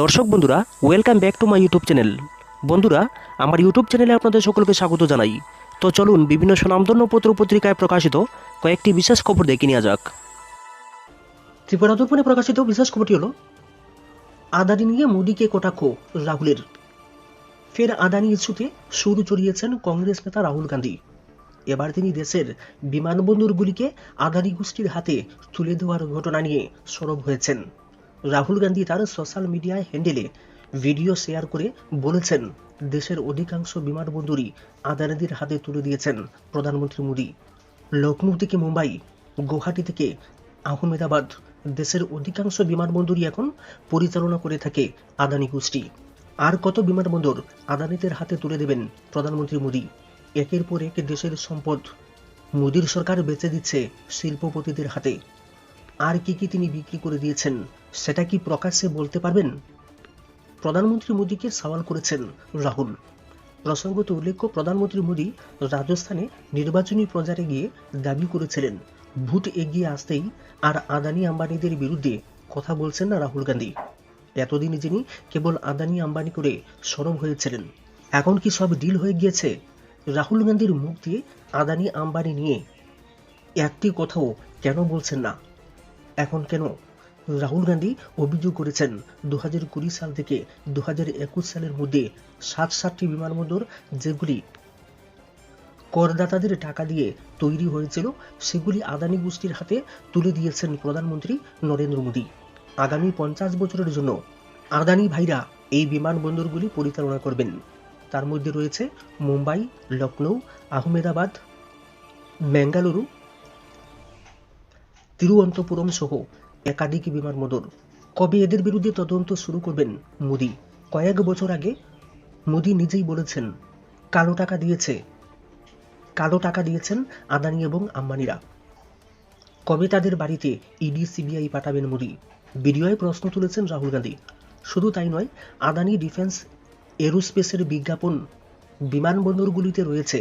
দর্শক বন্ধুরা, welcome back to my YouTube channel. বন্ধুরা, আমার ইউটিউব চ্যানেলে আপনাদের সকলকে স্বাগত জানাই। তো চলুন বিভিন্ন স্বনামধন্য পত্র পত্রিকায় প্রকাশিত কয়েকটি বিশেষ খবর দেখে নেওয়া যাক। ত্রিপুরা দর্পণে প্রকাশিত বিশেষ খবরটি হল আদানি নিয়ে মোদীকে কটাক্ষ রাহুলের। ফের আদানি ইস্যুতে সুর চড়িয়েছেন কংগ্রেস নেতা রাহুল গান্ধী। এবার তিনি দেশের বিমানবন্দরগুলিকে আদানি গোষ্ঠীর হাতে তুলে দেওয়ার ঘটনা নিয়ে সরব হয়েছেন। রাহুল গান্ধী তার সোশ্যাল মিডিয়ায় হ্যান্ডেলে ভিডিও শেয়ার করে বলেছেন, দেশের অধিকাংশ বিমানবন্দরই আদানিদের হাতে তুলে দিয়েছেন প্রধানমন্ত্রী মোদী। লখনৌ থেকে মুম্বাই, গুয়াহাটি থেকে আহমেদাবাদ, দেশের অধিকাংশ বিমানবন্দরই এখন পরিচালনা করে থাকে আদানি গোষ্ঠী। আর কত বিমানবন্দর আদানিদের হাতে তুলে দেবেন প্রধানমন্ত্রী মোদী? একের পর এক দেশের সম্পদ মোদীর সরকার বেচে দিচ্ছে শিল্পপতিদের হাতে। আর কি কি তিনি বিক্রি করে দিয়েছেন সেটা কি প্রকাশ্যে বলতে পারবেন? প্রধানমন্ত্রী মোদীকে সওয়াল করেছেন রাহুল। প্রসঙ্গত উল্লেখ্য, প্রধানমন্ত্রী মোদী রাজস্থানে নির্বাচনী প্রচারে গিয়ে দাবি করেছিলেন, ভোট এগিয়ে আসতেই আর আদানি আম্বানিদের বিরুদ্ধে কথা বলছেন না রাহুল গান্ধী। এতদিন যিনি কেবল আদানি আম্বানি করে সরব হয়েছিলেন, এখন কি সব ডিল হয়ে গিয়েছে? রাহুল গান্ধীর মুখ দিয়ে আদানি আম্বানি নিয়ে একটি কথাও কেন বলছেন না? এখন কেন? রাহুল গান্ধী অভিযোগ করেছেন 2020 সাল থেকে 2021 সালের মধ্যে 60টি বিমানবন্দর যেগুলি করদাতাদের টাকা দিয়ে তৈরি হয়েছিল সেগুলি আদানি গোষ্ঠীর হাতে তুলে দিয়েছেন প্রধানমন্ত্রী নরেন্দ্র মোদী। আগামী 50 বছরের জন্য আদানি ভাইরা এই বিমানবন্দরগুলি পরিচালনা করবেন। তার মধ্যে রয়েছে মুম্বাই, লখনৌ, আহমেদাবাদ, বেঙ্গালুরু, তিরুঅনন্তপুরম সহ একাধিক বিমানবন্দর। কবে এদের বিরুদ্ধে তদন্ত শুরু করবেন মোদী? কয়েক বছর আগে মোদী নিজেই বলেছেন, কালো টাকা দিয়েছেন আদানি এবং আম্বানিরা। কবে তাদের বাড়িতে ইডি সিবিআই পাঠাবেন মোদী? ভিডিওয় প্রশ্ন তুলেছেন রাহুল গান্ধী। শুধু তাই নয়, আদানি ডিফেন্স এরোস্পেসের বিজ্ঞাপন বিমানবন্দরগুলিতে রয়েছে,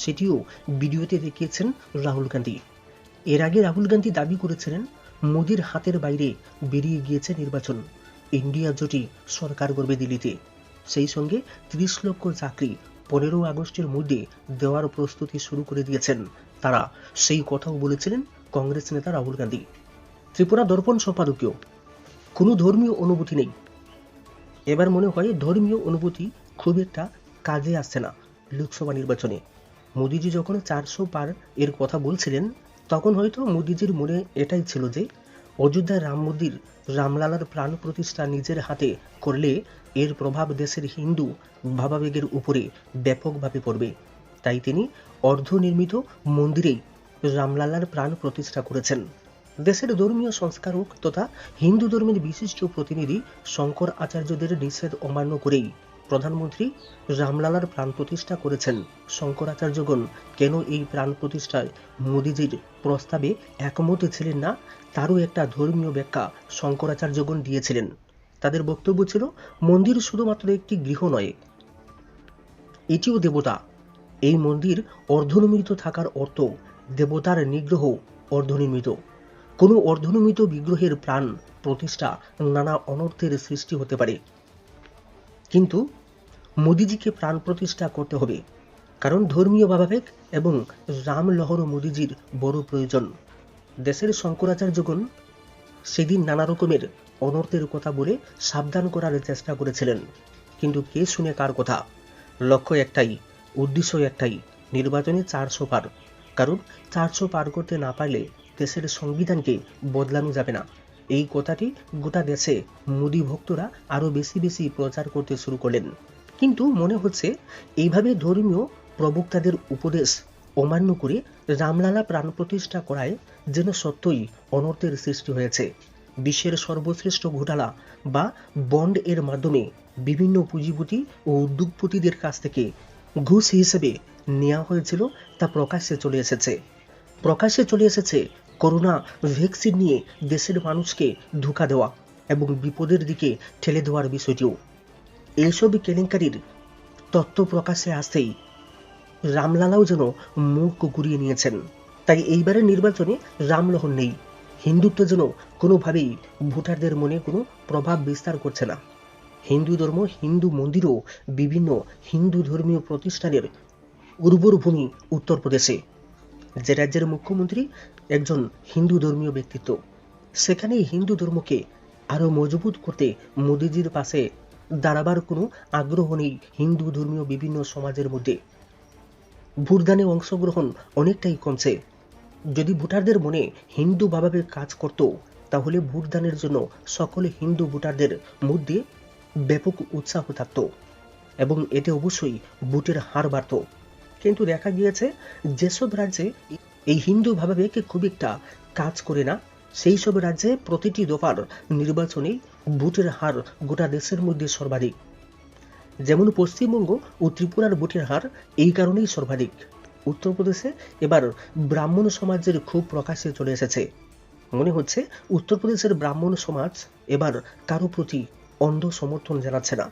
সেটিও ভিডিওতে দেখিয়েছেন রাহুল গান্ধী। এর আগে রাহুল গান্ধী দাবি করেছিলেন, মোদীর হাতের বাইরে বেরিয়ে গিয়েছে নির্বাচন, ইন্ডিয়া জোটই সরকার গড়বে দিল্লিতে। সেই সঙ্গে 30 লক্ষ চাকরি 15 আগস্টের মধ্যে দেওয়ার প্রস্তুতি শুরু করে দিয়েছেন তারা। সেই কথাও বলেছিলেন কংগ্রেস নেতা রাহুল গান্ধী। ত্রিপুরা দর্পণ সম্পাদকীয়, কোনো ধর্মীয় অনুভূতি নেই। এবার মনে হয় ধর্মীয় অনুভূতি খুব একটা কাজে আসছে না লোকসভা নির্বাচনে। মোদীজি যখন 400 পার এর কথা বলছিলেন, তখন হয়তো মোদীজির মনে এটাই ছিল যে অযোধ্যায় রাম মন্দির, রামলালার প্রাণ প্রতিষ্ঠা নিজের হাতে করলে এর প্রভাব দেশের হিন্দু ভাবাবেগের উপরে ব্যাপকভাবে পড়বে। তাই তিনি অর্ধনির্মিত মন্দিরেই রামলালার প্রাণ প্রতিষ্ঠা করেছেন। দেশের ধর্মীয় সংস্কারক তথা হিন্দু ধর্মের বিশিষ্ট প্রতিনিধি শঙ্কর আচার্যদের নিষেধ অমান্য করেই প্রধানমন্ত্রী রামলালার প্রাণ প্রতিষ্ঠা করেছেন। শঙ্করাচার্যগণ কেন এই প্রাণ প্রতিষ্ঠায় মোদীজির প্রস্তাবে একমত ছিলেন না, তারও একটা ধর্মীয় ব্যাখ্যা শঙ্করাচার্যগণ দিয়েছিলেন। তাদের বক্তব্য ছিল, মন্দির শুধুমাত্র একটি গৃহ নয়, এটিও দেবতা। এই মন্দির অর্ধনির্মিত থাকার অর্থ দেবতার নিগ্রহ অর্ধনির্মিত। কোনো অর্ধনির্মিত বিগ্রহের প্রাণ প্রতিষ্ঠা নানা অনর্থের সৃষ্টি হতে পারে, কিন্তু মোদীজিকে প্রাণ প্রতিষ্ঠা করতে হবে, কারণ ধর্মীয় ভাবাবেগ এবং রামলহর মোদীজির বড় প্রয়োজন। দেশের শঙ্করাচার্যগণ সেদিন নানা রকমের অনর্থের কথা বলে সাবধান করার চেষ্টা করেছিলেন, কিন্তু কে শুনে কার কথা? লক্ষ্য একটাই, উদ্দেশ্য একটাই, নির্বাচনে 400 পার। কারণ 400 পার করতে না পারলে দেশের সংবিধানকে বদলানো যাবে না। এই কথাটি গোটা দেশে মোদী ভক্তরা আরো বেশি প্রচার করতে শুরু করলেন। কিন্তু মনে হচ্ছে এইভাবে ধর্মীয় প্রবক্তাদের উপদেশ অমান্য করে রামলালা প্রাণ প্রতিষ্ঠা করায় যেন সত্যই অনর্থের সৃষ্টি হয়েছে। বিশ্বের সর্বশ্রেষ্ঠ ঘোটালা বা বন্ড এর মাধ্যমে বিভিন্ন পুঁজিপতি ও উদ্যোগপতিদের কাছ থেকে ঘুষ হিসেবে নেওয়া হয়েছিল তা প্রকাশ্যে চলে এসেছে করোনা ভ্যাকসিন নিয়ে দেশের মানুষকে ধোঁকা দেওয়া এবং বিপদের দিকে ঠেলে দেওয়ার বিষয়টিও। এইসব কেলেঙ্কারির তথ্য প্রকাশ্যে আসতেই রামলালাও যেন মুখ ঘুরিয়ে নিয়েছেন। তাই এইবারের নির্বাচনে রামলহন নেই। হিন্দুত্ব যেন কোনোভাবেই ভোটারদের মনে কোনো প্রভাব বিস্তার করছে না। হিন্দু ধর্ম, হিন্দু মন্দির ও বিভিন্ন হিন্দু ধর্মীয় প্রতিষ্ঠানের উর্বর ভূমি উত্তরপ্রদেশে, যে রাজ্যের মুখ্যমন্ত্রী একজন হিন্দু ধর্মীয় ব্যক্তিত্ব। সেখানে হিন্দু ধর্মকে আরো মজবুত করতে মোদিজির পাশে দাঁড়াবার কোনো আগ্রহ নেই হিন্দু ধর্মীয় বিভিন্ন সমাজের মধ্যে। ভোটদানে অংশগ্রহণ অনেকটাই কমছে। যদি ভোটারদের মনে হিন্দু ভাবাবেগ কাজ করত, তাহলে ভোটদানের জন্য সকল হিন্দু ভোটারদের মধ্যে ব্যাপক উৎসাহ থাকত এবং এতে অবশ্যই ভোটের হার বাড়ত। কিন্তু দেখা গিয়েছে যেসব রাজ্যে এই হিন্দু ভাবাবেগ খুব একটা কাজ করে না, সেই সব রাজ্যে প্রতিটি দফার নির্বাচনে ভোটের হার গোটা দেশের মধ্যে সর্বাধিক। যেমন পশ্চিমবঙ্গ ও ত্রিপুরার ভোটের হার এই কারণেই সর্বাধিক। উত্তরপ্রদেশে এবার ব্রাহ্মণ সমাজের খুব প্রকাশ্যে চলে এসেছে। মনে হচ্ছে উত্তরপ্রদেশের ব্রাহ্মণ সমাজ এবার কারো প্রতি অন্ধ সমর্থন জানাচ্ছে না,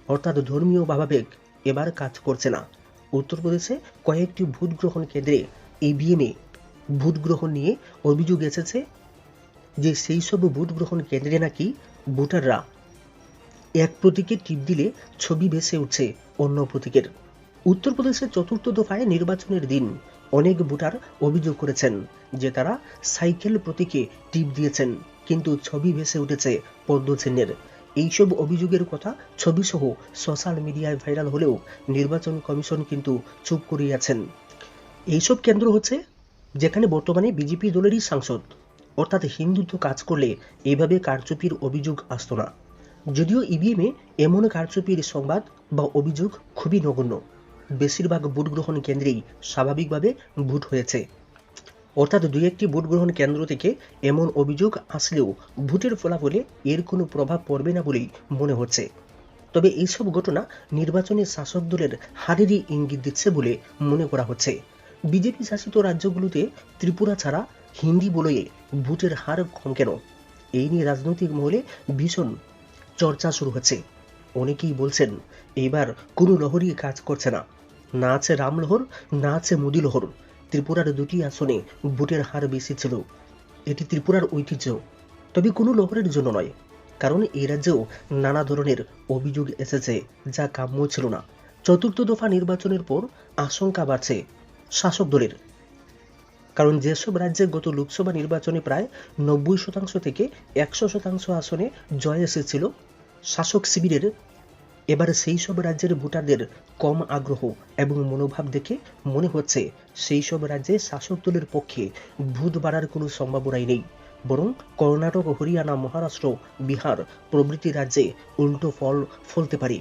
অর্থাৎ ধর্মীয় ভাবাবেগ এবার কাজ করছে না। উত্তরপ্রদেশে কয়েকটি ভোট গ্রহণ কেন্দ্রে ইভিএমে ভোট গ্রহণ নিয়ে অভিযোগ এসেছে যে সেই সব ভোট গ্রহণ কেন্দ্রে নাকি ভোটাররা এক প্রতীকে টিপ দিলে ছবি ভেসে উঠছে অন্য প্রতীকের। উত্তরপ্রদেশের চতুর্থ দফায় নির্বাচনের দিন অনেক ভোটার অভিযোগ করেছেন যে তারা সাইকেল প্রতীকে টিপ দিয়েছেন, কিন্তু ছবি ভেসে উঠেছে পদ্মচিহ্নের। এইসব অভিযোগের কথা ছবি সহ সোশ্যাল মিডিয়ায় ভাইরাল হলেও নির্বাচন কমিশন কিন্তু চুপ করিয়ে আছেন। এইসব কেন্দ্র হচ্ছে যেখানে বর্তমানে বিজেপি দলেরই সাংসদ, অর্থাৎ হিন্দুত্ব কাজ করলে এইভাবে কারচুপির অভিযোগ আসতো না। যদিও ইভিএমে এমন কারচুপির সংবাদ বা অভিযোগ খুবই নগণ্য। বেশিরভাগ ভোট গ্রহণ কেন্দ্রেই স্বাভাবিকভাবে ভোট হয়েছে, অর্থাৎ দুই একটি ভোট গ্রহণ কেন্দ্র থেকে এমন অভিযোগ আসলেও ভোটের ফলাফলে এর কোনো প্রভাব পড়বে না বলেই মনে হচ্ছে। তবে এইসব ঘটনা নির্বাচনে শাসক দলের হারেরই ইঙ্গিত দিচ্ছে বলে মনে করা হচ্ছে। বিজেপি শাসিত রাজ্যগুলোতে ত্রিপুরা ছাড়া হিন্দি বলয়ে ভোটের হার কম কেন, এই নিয়ে রাজনৈতিক মহলে ভীষণ চর্চা শুরু হচ্ছে। অনেকেই বলছেন এবার কোনো লহরই কাজ করছে না, না আছে রামলহর, না আছে মোদী লহর। ত্রিপুরার দুটি আসনে ভোটের হার বেশি ছিল, এটি ত্রিপুরার ঐতিহ্য, তবে কোনো লহরের জন্য নয়, কারণ এই রাজ্যেও নানা ধরনের অভিযোগ এসেছে যা কাম্য ছিল না। চতুর্থ দফা নির্বাচনের পর আশঙ্কা বাড়ছে শাসক দলের, কারণ যেসব রাজ্যে গত লোকসভা নির্বাচনে প্রায় 90% থেকে 100% আসনে জয় এসেছিল শাসক শিবিরের, এবার সেই সব রাজ্যের ভোটারদের কম আগ্রহ এবং মনোভাব দেখে মনে হচ্ছে সেই সব রাজ্যে শাসক দলের পক্ষে ভোট বাড়ার কোনো সম্ভাবনাই নেই, বরং কর্ণাটক, হরিয়ানা, মহারাষ্ট্র, বিহার প্রভৃতি রাজ্যে উল্টো ফল ফলতে পারে।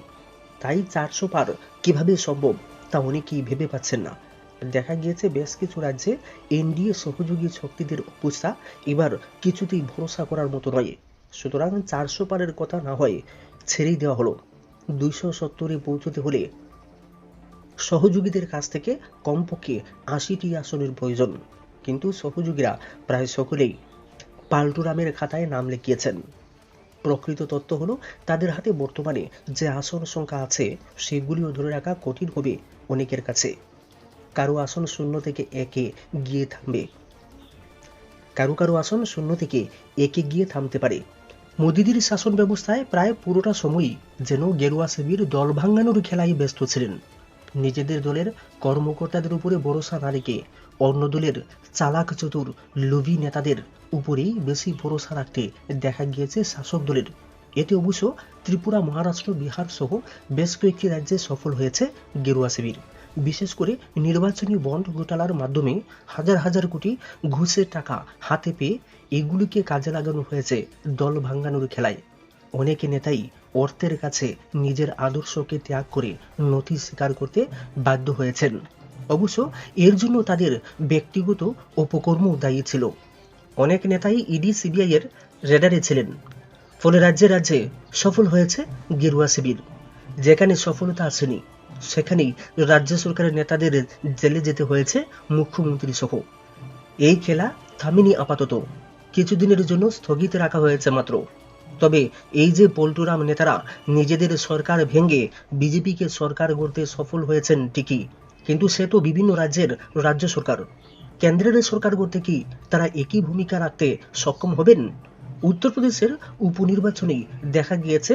তাই 400 পার কিভাবে সম্ভব তা অনেকেই ভেবে পাচ্ছেন না। দেখা গিয়েছে বেশ কিছু রাজ্যে এনডিএ সহযোগী শক্তিদের অবস্থা এবার কিছুতেই ভরসা করার মতো নয়। সুতরাং 400 পারের কথা না হয় ছেড়েই দেওয়া হলো। 270-এ পৌঁছতে হলে সহযোগীদের কাছ থেকে কমপক্ষে 80টি আসনের প্রয়োজন, কিন্তু সহযোগীরা প্রায় সকলেই পাল্টুরামের খাতায় নাম লিখিয়েছেন। প্রকৃত তথ্য হলো তাদের হাতে বর্তমানে যে আসন সংখ্যা আছে সেগুলিও ধরে রাখা কঠিন হবে অনেকের কাছে। কারো আসন 0 থেকে 1-এ গিয়ে থামবে, কারো আসন 0 থেকে 1-এ গিয়ে থামতে পারে। মোদিদির শাসন ব্যবস্থায় প্রায় পুরোটা সময়ই যেন গেরুয়া শিবির দল ভাঙানোর খেলায় ব্যস্ত ছিলেন। নিজেদের দলের কর্মকর্তাদের উপরে ভরসা না রেখে অন্য দলের চালাক চতুর লোভী নেতাদের উপরেই বেশি ভরসা রাখতে দেখা গিয়েছে শাসক দলের। এতে অবশ্য ত্রিপুরা, মহারাষ্ট্র, বিহার সহ বেশ কয়েকটি রাজ্যে সফল হয়েছে গেরুয়া শিবির। বিশেষ করে নির্বাচনী বন্ড ঘোটালার মাধ্যমে হাজার হাজার কোটি ঘুষের টাকা হাতে পেয়ে এগুলিকে কাজে লাগানো হয়েছে দল ভাঙানোর খেলায়। অনেক নেতাই অর্থের কাছে নিজের আদর্শকে ত্যাগ করে নথি স্বীকার করতে বাধ্য হয়েছেন। অবশ্য এর জন্য তাদের ব্যক্তিগত অপকর্ম দায়ী ছিল। অনেক নেতাই ইডি, সিবিআই এর রেডারে ছিলেন, ফলে রাজ্যে রাজ্যে সফল হয়েছে গেরুয়া শিবির। যেখানে সফলতা আসেনি সেখানেই রাজ্য সরকারের নেতাদের জেলে যেতে হয়েছে মুখ্যমন্ত্রী সহ। এই খেলা থামেনি আপাতত, কিছুদিনের জন্য স্থগিত রাখা হয়েছে মাত্র। তবে এই যে পল্টুরাম নেতারা নিজেদের সরকার ভেঙে বিজেপিকে সরকার গড়তে সফল হয়েছেন ঠিকই, কিন্তু সে তো বিভিন্ন রাজ্যের রাজ্য সরকার। কেন্দ্রের সরকার করতে কি তারা একই ভূমিকা রাখতে সক্ষম হবেন? উত্তরপ্রদেশের উপনির্বাচনে দেখা গিয়েছে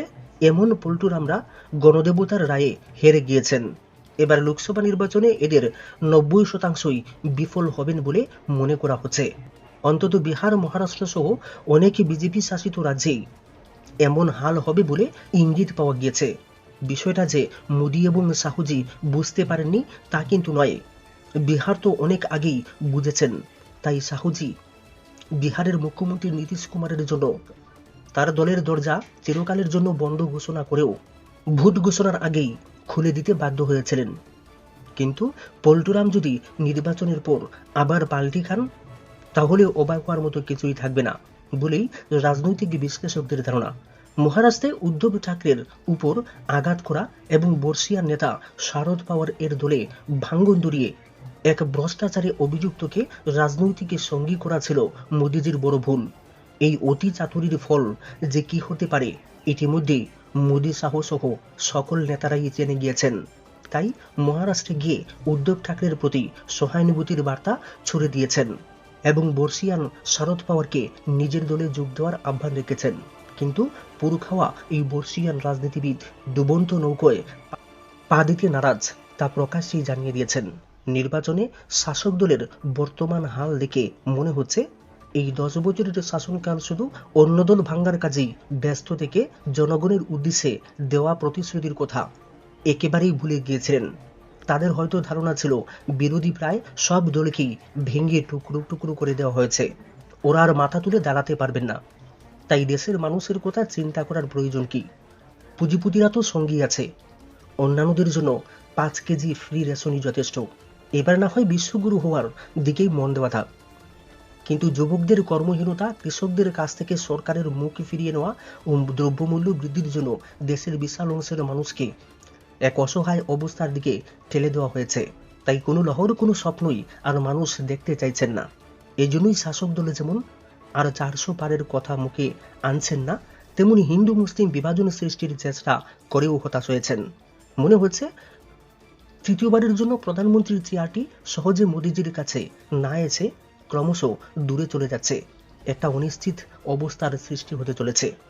এমন পল্টুরামরা গণদেবতার রায়ে হেরে গিয়েছেন। এবার লোকসভা নির্বাচনে এদের 90% বিফল হবেন বলে মনে করা হচ্ছে। অন্তত বিহার, মহারাষ্ট্র সহ অনেক বিজেপি শাসিত রাজ্যেই এমন হাল হবে বলে ইঙ্গিত পাওয়া গিয়েছে। বিষয়টা যে মোদী এবং সাহুজি বুঝতে পারেননি তা কিন্তু নয়। বিহার তো অনেক আগেই বুঝেছেন। তাই সাহুজি বিহারের মুখ্যমন্ত্রী নীতিশ কুমারের জন্য তার দলের দরজা চিরকালের জন্য বন্ধ ঘোষণা করেও ভোট ঘোষণার আগেই খুলে দিতে বাধ্য হয়েছিলেন। কিন্তু পল্টুরাম যদি নির্বাচনের পর আবার পাল্টি খান, তাহলে অবাক হওয়ার মতো কিছুই থাকবে না বলেই রাজনৈতিক বিশ্লেষকদের ধারণা। মহারাষ্ট্রে উদ্ধব ঠাকরের উপর আঘাত করা এবং বর্ষিয়ার নেতা শারদ পাওয়ার এর দলে ভাঙ্গন ধরিয়ে এক ভ্রষ্টাচারে অভিযুক্তকে রাজনৈতিক সঙ্গী করা ছিল মোদিজির বড় ভুল। এই অতি চাতুরীর ফল যে কি হতে পারে ইতিমধ্যেই মোদি শাহ সহ সকল নেতারাই জেনে গিয়েছেন। তাই মহারাষ্ট্রে গিয়ে উদ্ধব ঠাকরের প্রতি সহানুভূতির বার্তা ছড়ে দিয়েছেন এবং বর্ষিয়ান শারদ পাওয়ারকে নিজের দলে যোগ দেওয়ার আহ্বান রেখেছেন। কিন্তু পুরখাওয়া এই বর্ষিয়ান রাজনীতিবিদ ডুবন্ত নৌকোয় পা দিতে নারাজ তা প্রকাশ্যেই জানিয়ে দিয়েছেন। নির্বাচনে শাসক দলের বর্তমান হাল দেখে মনে হচ্ছে এই 10 বছরের শাসনকাল শুধু অন্য দল ভাঙ্গার কাজেই ব্যস্ত থেকে জনগণের উদ্দেশ্যে দেওয়া প্রতিশ্রুতির কথা একেবারেই ভুলে গিয়েছিলেন। তাদের হয়তো ধারণা ছিল বিরোধী প্রায় সব দলকেই ভেঙে টুকরো টুকরো করে দেওয়া হয়েছে, ওরা আর মাথা তুলে দাঁড়াতে পারবেন না। তাই দেশের মানুষের কথা চিন্তা করার প্রয়োজন কি? পুঁজিপতিরা তো সঙ্গী আছে, অন্যান্যদের জন্য 5 কেজি ফ্রি রেশনই যথেষ্ট। এবার না হয় বিশ্বগুরু হওয়ার দিকেই মন দেওয়া থাক। কিন্তু যুবকদের কর্মহীনতা, কৃষকদের কাছ থেকে সরকারের মুখ ফিরিয়ে নেওয়া ও দ্রব্যমূল্য বৃদ্ধির জন্য দেশের বিশাল অংশের মানুষকে এক অসহায় অবস্থার দিকে ঠেলে দেওয়া হয়েছে। তাই কোনো লহর, কোনো স্বপ্নই আর মানুষ দেখতে চাইছেন না। এজন্যই শাসক দলে যেমন আর 400 পারের কথা মুখে আনছেন না, তেমনি হিন্দু মুসলিম বিভাজন সৃষ্টির চেষ্টা করেও হতাশ হয়েছেন। মনে হচ্ছে তৃতীয়বারের জন্য প্রধানমন্ত্রীর চেয়ারটি সহজে মোদিজির কাছে না এসে ক্রমশ দূরে চলে যাচ্ছে। একটা অনিশ্চিত অবস্থার সৃষ্টি হতে চলেছে।